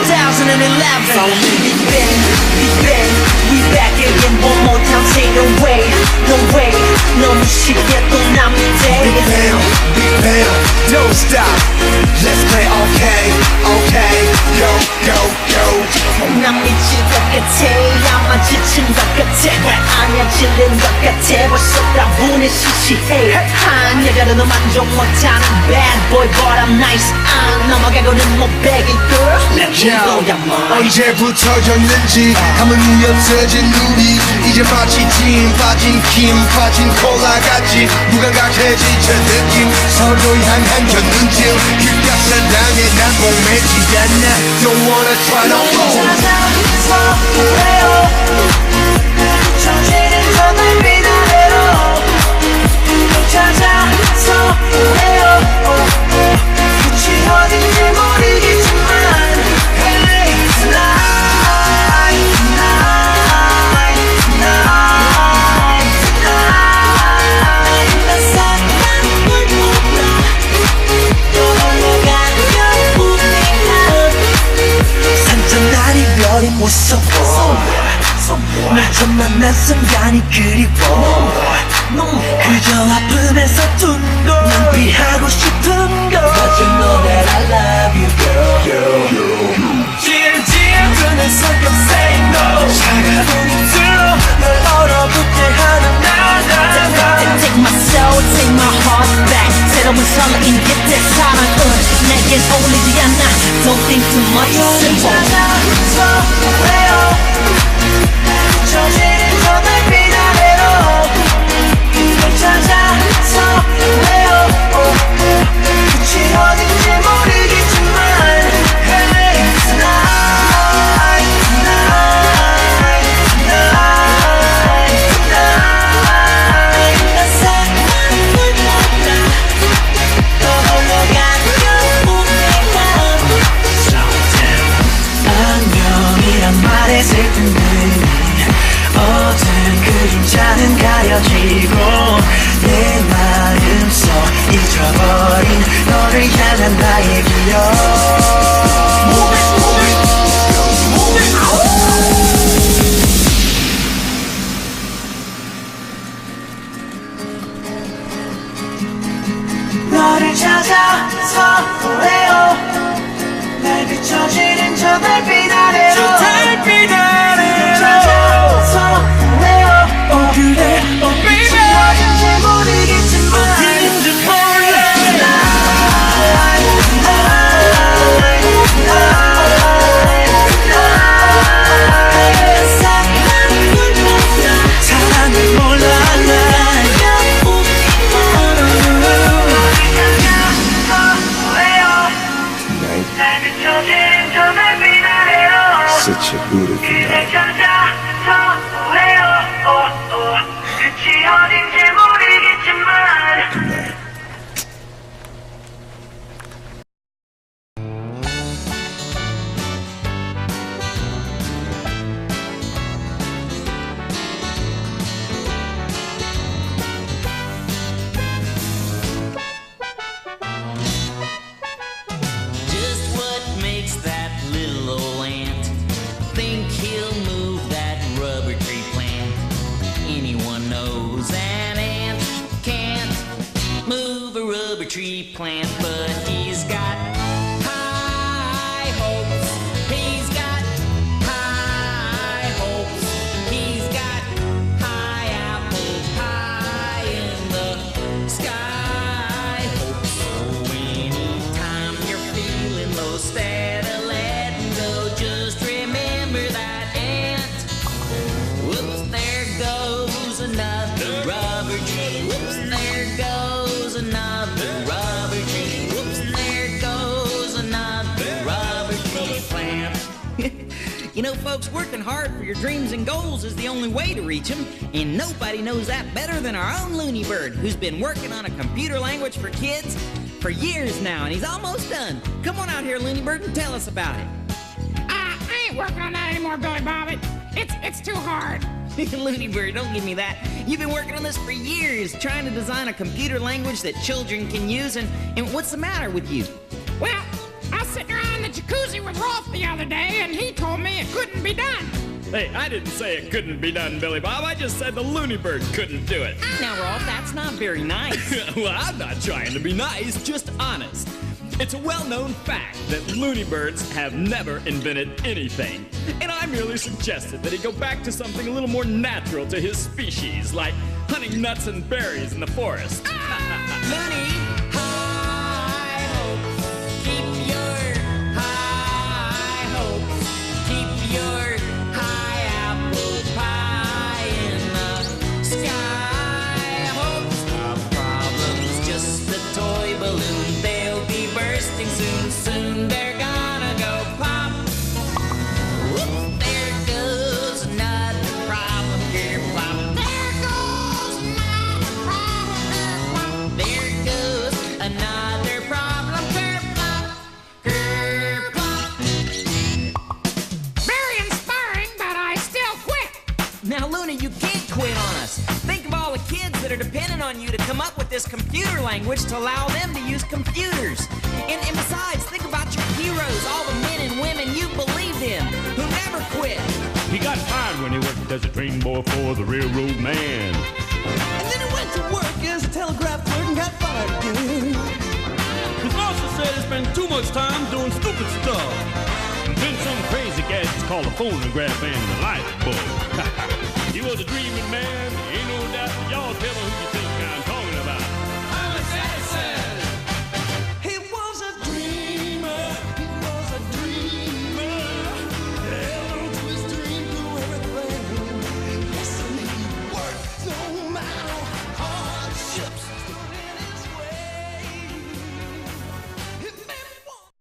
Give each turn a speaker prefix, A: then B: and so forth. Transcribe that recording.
A: 2011. Follow me. We back again one more time. Say no way, no way. 너무 쉽게 또 남은 day.
B: Big bam, don't stop. Let's play okay, okay. Go, go, go.
A: 난 미칠 것 같아. 아마 지친 것 같아. 아니야 질린 것 같아. 벌써 다분히 시시해. 한 여자는 너 만족 못하는 bad boy but I'm nice. 넘어가고는 못 begging girl. Let me blow your mind.
B: 언제부터였는지 가만히 없어진 우리 이제 마치 진 빠진 김 빠진 콜라 같이 무감각해진 저 느낌 서로 향한 견눈질 그깟 사랑에 난 목매지 않나 Don't wanna try no more
A: 찾아서 그래요 처지는 저 달빛 아래로 찾아서 그래요 끝이 어딘지 모르겠지만 Hey tonight tonight tonight tonight 난 사랑을 몰라 또 흘러가면 우리가 산전날이 별이 무서워 날 처음 만난 순간이 그리워 그저 아픔에서 둔 걸 난 피하고 싶은 걸 But you know that I love you girl 지은 성격 say no 차가운 입술로 널 얼어붙게 하는 나 Take my soul, take my heart back 새로운 설레임 그때 사랑은 내겐 어울리지 않아 Don't think too much 찾아서 왜요 처지는 저 달빛 아래로 널 찾아서 왜요 끝이 어딘지 모르겠지만 Hey tonight tonight tonight tonight 난 사랑을 몰라 또 흘러가면 우리가 Slow down 안녕이란 말에 슬픈 어두운 그림자는 가려지고 내 마음속 잊어버린 너를 향한 나의 기억 너를 찾아서 왜요 날 비춰지는 저 달빛 아래로 저 달빛 아래로 찾아서 왜요 그래 baby 어딘지 모르겠지만 어딘지 몰라 사랑을 몰라
B: Such a beautiful night
A: 끝이 어딘지 모르겠지만
B: Good night
C: Just what makes that little old ant think he'll move that rubber tree plant? Anyone knows an ant can't move a rubber tree plant, but he's got high hopes. He's got high hopes. He's got high apples high in the sky. Hopes. So anytime you're feeling low, instead of letting go, just remember that ant. Whoops, there goes another rubber tree. Whoops, there goes another rubber tree. Whoops, there goes another rubber tree plant. You know, folks, working hard for your dreams and goals is the only way to reach them, and nobody knows that better than our own Looney Bird, who's been working on a computer language for kids for years now, and he's almost done. Come on out here, Looney Bird, and tell us about it.
D: I ain't working on that anymore, Billy Bob. It's too hard.
C: Looney Bird, don't give me that. You've been working on this for years, trying to design a computer language that children can use, and what's the matter with you?
D: Well, I was sitting around in the jacuzzi with Rolf the other day, it couldn't be done.
E: Hey, I didn't say it couldn't be done, Billy Bob. I just said the Looney Bird couldn't do it.
C: Now, Rolf, that's not very nice.
E: Well, I'm not trying to be nice, just honest. It's a well-known fact that Looney Birds have never invented anything. And I merely suggested that he go back to something a little more natural to his species, like hunting nuts and berries in the forest.
C: Looney, high hopes. Keep your high hopes. Keep your high apple pie in the sky. Hopes are problems, just a toy balloon. They'll be bursting soon, soon they're gonna go pop. Whoop, there goes another problem, kerplop. There goes another problem, kerplop. There goes another problem, kerplop, kerplop.
D: Very inspiring, but I still quit.
C: Now, Looney, you can't quit on us. Think of all the kids that are dependent on you to come up with this computer language to allow them to use computers. And besides, think about your heroes, all the men and women you believed in, who never quit.
F: He got fired when he worked as a train boy for the railroad man.
A: And then he went to work as a telegraph clerk and got fired again.
F: His boss said he spent too much time doing stupid stuff. And then some crazy gadgets called a phonograph and the light bulb. He was a dreaming man, ain't no doubt. Y'all tell me who you think